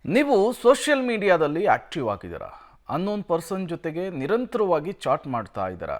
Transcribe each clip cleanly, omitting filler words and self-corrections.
ನೀವು ಸೋಷಿಯಲ್ ಮೀಡಿಯಾದಲ್ಲಿ ಆಕ್ಟಿವ್ ಆಗಿದ್ದೀರಾ. ಅನ್ನೋನ್ ಪರ್ಸನ್ ಜೊತೆಗೆ ನಿರಂತರವಾಗಿ ಚಾಟ್ ಮಾಡ್ತಾ ಇದ್ದೀರಾ.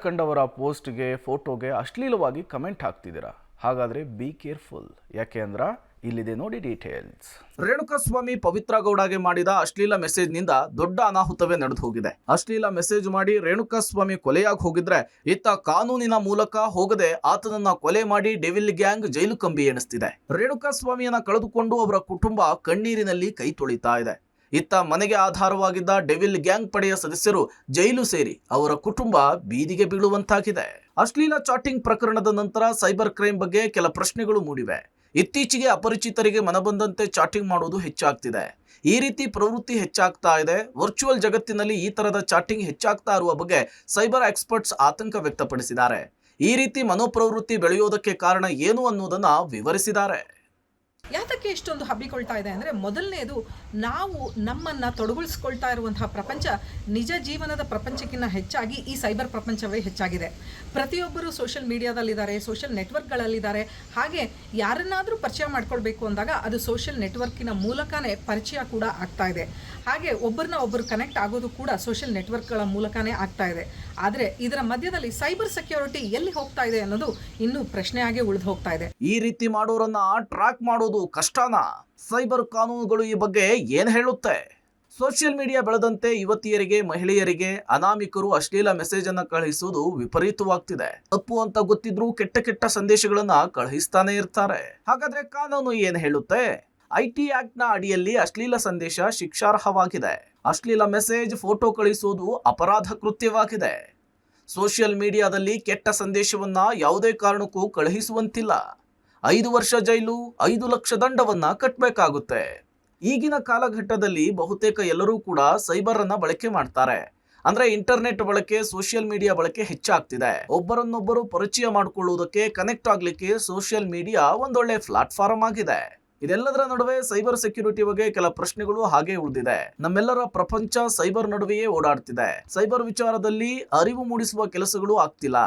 ಕಂಡವರ ಪೋಸ್ಟ್ಗೆ ಫೋಟೋಗೆ ಅಶ್ಲೀಲವಾಗಿ ಕಮೆಂಟ್ ಹಾಕ್ತಿದ್ದೀರಾ. ಹಾಗಾದರೆ ಬಿ ಕೇರ್ಫುಲ್. ಯಾಕೆ ಅಂದ್ರೆ ಇಲ್ಲಿದೆ ನೋಡಿ ಡೀಟೇಲ್ಸ್. ರೇಣುಕಾಸ್ವಾಮಿ ಪವಿತ್ರ ಗೌಡಗೆ ಮಾಡಿದ ಅಶ್ಲೀಲ ಮೆಸೇಜ್ನಿಂದ ದೊಡ್ಡ ಅನಾಹುತವೇ ನಡೆದು ಹೋಗಿದೆ. ಅಶ್ಲೀಲ ಮೆಸೇಜ್ ಮಾಡಿ ರೇಣುಕಾಸ್ವಾಮಿ ಕೊಲೆಯಾಗಿ ಹೋಗಿದ್ರೆ ಇತ್ತ ಕಾನೂನಿನ ಮೂಲಕ ಹೋಗದೆ ಆತನನ್ನ ಕೊಲೆ ಮಾಡಿ ಡೆವಿಲ್ ಗ್ಯಾಂಗ್ ಜೈಲು ಕಂಬಿ ಎಣಿಸ್ತಿದೆ. ರೇಣುಕಾಸ್ವಾಮಿಯನ್ನ ಕಳೆದುಕೊಂಡು ಅವರ ಕುಟುಂಬ ಕಣ್ಣೀರಿನಲ್ಲಿ ಕೈ ತೊಳಿತಾ ಇದೆ. ಇತ್ತ ಮನೆಗೆ ಆಧಾರವಾಗಿದ್ದ ಡೆವಿಲ್ ಗ್ಯಾಂಗ್ ಪಡೆಯ ಸದಸ್ಯರು ಜೈಲು ಸೇರಿ ಅವರ ಕುಟುಂಬ ಬೀದಿಗೆ ಬೀಳುವಂತಾಗಿದೆ. ಅಶ್ಲೀಲ ಚಾಟಿಂಗ್ ಪ್ರಕರಣದ ನಂತರ ಸೈಬರ್ ಕ್ರೈಮ್ ಬಗ್ಗೆ ಕೆಲ ಪ್ರಶ್ನೆಗಳು ಮೂಡಿವೆ. ಇತ್ತೀಚೆಗೆ ಅಪರಿಚಿತರಿಗೆ ಮನಬಂದಂತೆ ಚಾಟಿಂಗ್ ಮಾಡುವುದು ಹೆಚ್ಚಾಗ್ತಿದೆ. ಈ ರೀತಿ ಪ್ರವೃತ್ತಿ ಹೆಚ್ಚಾಗ್ತಾ ಇದೆ. ವರ್ಚುವಲ್ ಜಗತ್ತಿನಲ್ಲಿ ಈ ತರದ ಚಾಟಿಂಗ್ ಹೆಚ್ಚಾಗ್ತಾ ಇರುವ ಬಗ್ಗೆ ಸೈಬರ್ ಎಕ್ಸ್ಪರ್ಟ್ಸ್ ಆತಂಕ ವ್ಯಕ್ತಪಡಿಸಿದ್ದಾರೆ. ಈ ರೀತಿ ಮನೋಪ್ರವೃತ್ತಿ ಬೆಳೆಯೋದಕ್ಕೆ ಕಾರಣ ಏನು ಅನ್ನೋದನ್ನ ವಿವರಿಸಿದ್ದಾರೆ. ಯಾತಕ್ಕೆ ಇಷ್ಟೊಂದು ಹಬ್ಬಿಕೊಳ್ತಾ ಇದೆ ಅಂದರೆ, ಮೊದಲನೇದು, ನಾವು ನಮ್ಮನ್ನು ತೊಡಗಿಸ್ಕೊಳ್ತಾ ಇರುವಂತಹ ಪ್ರಪಂಚ ನಿಜ ಜೀವನದ ಪ್ರಪಂಚಕ್ಕಿಂತ ಹೆಚ್ಚಾಗಿ ಈ ಸೈಬರ್ ಪ್ರಪಂಚವೇ ಹೆಚ್ಚಾಗಿದೆ. ಪ್ರತಿಯೊಬ್ಬರು ಸೋಷಿಯಲ್ ಮೀಡಿಯಾದಲ್ಲಿದ್ದಾರೆ, ಸೋಷಿಯಲ್ ನೆಟ್ವರ್ಕ್ಗಳಲ್ಲಿದ್ದಾರೆ. ಹಾಗೆ ಯಾರನ್ನಾದರೂ ಪರಿಚಯ ಮಾಡ್ಕೊಳ್ಬೇಕು ಅಂದಾಗ ಅದು ಸೋಷಿಯಲ್ ನೆಟ್ವರ್ಕಿನ ಮೂಲಕನೇ ಪರಿಚಯ ಕೂಡ ಆಗ್ತಾ ಇದೆ. ಹಾಗೆ ಒಬ್ಬರನ್ನ ಒಬ್ಬರು ಕನೆಕ್ಟ್ ಆಗೋದು ಕೂಡ ಸೋಷಿಯಲ್ ನೆಟ್ವರ್ಕ್ಗಳ ಮೂಲಕನೇ ಆಗ್ತಾ ಇದೆ. ಆದರೆ ಇದರ ಮಧ್ಯದಲ್ಲಿ ಸೈಬರ್ ಸೆಕ್ಯೂರಿಟಿ ಎಲ್ಲಿ ಹೋಗ್ತಾ ಇದೆ ಅನ್ನೋದು ಇನ್ನೂ ಪ್ರಶ್ನೆಯಾಗಿ ಉಳಿದು ಹೋಗ್ತಾ ಇದೆ. ಈ ರೀತಿ ಮಾಡೋರನ್ನ ಟ್ರ್ಯಾಕ್ ಮಾಡೋದು ಕಷ್ಟನಾ? ಸೈಬರ್ ಕಾನೂನುಗಳು ಈ ಬಗ್ಗೆ ಏನ್ ಹೇಳುತ್ತೆ? ಸೋಷಿಯಲ್ ಮೀಡಿಯಾ ಬೆಳೆದಂತೆ ಯುವತಿಯರಿಗೆ, ಮಹಿಳೆಯರಿಗೆ ಅನಾಮಿಕರು ಅಶ್ಲೀಲ ಮೆಸೇಜ್ ಅನ್ನ ಕಳುಹಿಸುವುದು ವಿಪರೀತವಾಗ್ತಿದೆ. ತಪ್ಪು ಅಂತ ಗೊತ್ತಿದ್ರೂ ಕೆಟ್ಟ ಸಂದೇಶಗಳನ್ನ ಕಳುಹಿಸ್ತಾನೆ ಇರ್ತಾರೆ. ಹಾಗಾದ್ರೆ ಕಾನೂನು ಏನ್ ಹೇಳುತ್ತೆ? ಐಟಿ ಆಕ್ಟ್ ನ ಅಡಿಯಲ್ಲಿ ಅಶ್ಲೀಲ ಸಂದೇಶ ಶಿಕ್ಷಾರ್ಹವಾಗಿದೆ. ಅಶ್ಲೀಲ ಮೆಸೇಜ್, ಫೋಟೋ ಕಳುಹಿಸುವುದು ಅಪರಾಧ ಕೃತ್ಯವಾಗಿದೆ. ಸೋಷಿಯಲ್ ಮೀಡಿಯಾದಲ್ಲಿ ಕೆಟ್ಟ ಸಂದೇಶವನ್ನ ಯಾವುದೇ ಕಾರಣಕ್ಕೂ ಕಳುಹಿಸುವಂತಿಲ್ಲ. 5 ವರ್ಷ ಜೈಲು, 5 ಲಕ್ಷ ದಂಡವನ್ನ ಕಟ್ಟಬೇಕಾಗುತ್ತೆ. ಈಗಿನ ಕಾಲಘಟ್ಟದಲ್ಲಿ ಬಹುತೇಕ ಎಲ್ಲರೂ ಕೂಡ ಸೈಬರ್ ಅನ್ನ ಬಳಕೆ ಮಾಡ್ತಾರೆ. ಅಂದ್ರೆ ಇಂಟರ್ನೆಟ್ ಬಳಕೆ, ಸೋಷಿಯಲ್ ಮೀಡಿಯಾ ಬಳಕೆ ಹೆಚ್ಚಾಗ್ತಿದೆ. ಒಬ್ಬರನ್ನೊಬ್ಬರು ಪರಿಚಯ ಮಾಡಿಕೊಳ್ಳುವುದಕ್ಕೆ, ಕನೆಕ್ಟ್ ಆಗ್ಲಿಕ್ಕೆ ಸೋಷಿಯಲ್ ಮೀಡಿಯಾ ಒಂದೊಳ್ಳೆ ಪ್ಲಾಟ್ಫಾರ್ಮ್ ಆಗಿದೆ. ಇದೆಲ್ಲದರ ನಡುವೆ ಸೈಬರ್ ಸೆಕ್ಯೂರಿಟಿ ಬಗ್ಗೆ ಕೆಲ ಪ್ರಶ್ನೆಗಳು ಹಾಗೆ ಉಳಿದಿದೆ. ನಮ್ಮೆಲ್ಲರ ಪ್ರಪಂಚ ಸೈಬರ್ ನಡುವೆಯೇ ಓಡಾಡ್ತಿದೆ. ಸೈಬರ್ ವಿಚಾರದಲ್ಲಿ ಅರಿವು ಮೂಡಿಸುವ ಕೆಲಸಗಳು ಆಗ್ತಿಲ್ಲ.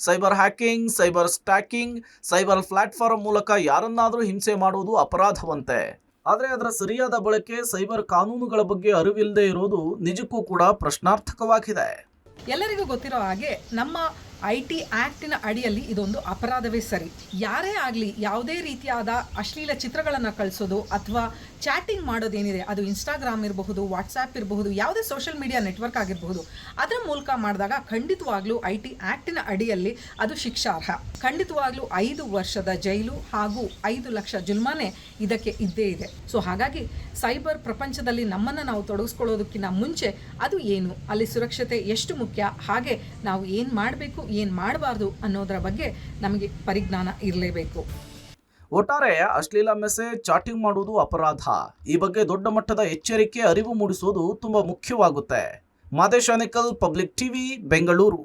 Cyber hacking, cyber stacking, cyber platform ಮೂಲಕ ಯಾರನ್ನಾದರೂ ಹಿಂಸೆ ಮಾಡುವುದು ಅಪರಾಧವಂತೆ. ಆದರೆ ಅದರ ಸರಿಯಾದ ಬಳಕೆ, ಸೈಬರ್ ಕಾನೂನುಗಳ ಬಗ್ಗೆ ಅರಿವಿಲ್ಲದೆ ಇರೋದು ನಿಜಕ್ಕೂ ಕೂಡ ಪ್ರಶ್ನಾರ್ಥಕವಾಗಿದೆ. ಎಲ್ಲರಿಗೂ ಗೊತ್ತಿರೋ ಹಾಗೆ ನಮ್ಮ IT ಆ್ಯಕ್ಟಿನ ಅಡಿಯಲ್ಲಿ ಇದೊಂದು ಅಪರಾಧವೇ ಸರಿ. ಯಾರೇ ಆಗಲಿ ಯಾವುದೇ ರೀತಿಯಾದ ಅಶ್ಲೀಲ ಚಿತ್ರಗಳನ್ನು ಕಳಿಸೋದು ಅಥವಾ ಚಾಟಿಂಗ್ ಮಾಡೋದೇನಿದೆ, ಅದು ಇನ್ಸ್ಟಾಗ್ರಾಮ್ ಇರಬಹುದು, ವಾಟ್ಸಾಪ್ ಇರಬಹುದು, ಯಾವುದೇ ಸೋಷಿಯಲ್ ಮೀಡಿಯಾ ನೆಟ್ವರ್ಕ್ ಆಗಿರಬಹುದು, ಅದರ ಮೂಲಕ ಮಾಡಿದಾಗ ಖಂಡಿತವಾಗ್ಲೂ IT ಆ್ಯಕ್ಟಿನ ಅಡಿಯಲ್ಲಿ ಅದು ಶಿಕ್ಷಾರ್ಹ. ಖಂಡಿತವಾಗ್ಲೂ 5 ವರ್ಷದ ಜೈಲು ಹಾಗೂ 5 ಲಕ್ಷ ಜುಲ್ಮಾನೆ ಇದಕ್ಕೆ ಇದ್ದೇ ಇದೆ. ಸೊ ಹಾಗಾಗಿ ಸೈಬರ್ ಪ್ರಪಂಚದಲ್ಲಿ ನಮ್ಮನ್ನು ನಾವು ತೊಡಗಿಸ್ಕೊಳ್ಳೋದಕ್ಕಿಂತ ಮುಂಚೆ ಅದು ಏನು, ಅಲ್ಲಿ ಸುರಕ್ಷತೆ ಎಷ್ಟು ಮುಖ್ಯ, ಹಾಗೆ ನಾವು ಏನು ಮಾಡಬೇಕು, ಏನು ಮಾಡಬಾರ್ದು ಅನ್ನೋದರ ಬಗ್ಗೆ ನಮಗೆ ಪರಿಜ್ಞಾನ ಇರಲೇಬೇಕು. ಒಟ್ಟಾರೆ ಅಶ್ಲೀಲ ಮೆಸೇಜ್, ಚಾಟಿಂಗ್ ಮಾಡುವುದು ಅಪರಾಧ. ಈ ಬಗ್ಗೆ ದೊಡ್ಡ ಮಟ್ಟದ ಎಚ್ಚರಿಕೆ, ಅರಿವು ಮೂಡಿಸುವುದು ತುಂಬಾ ಮುಖ್ಯವಾಗುತ್ತೆ. Madesh Anekal, public TV, Bengaluru.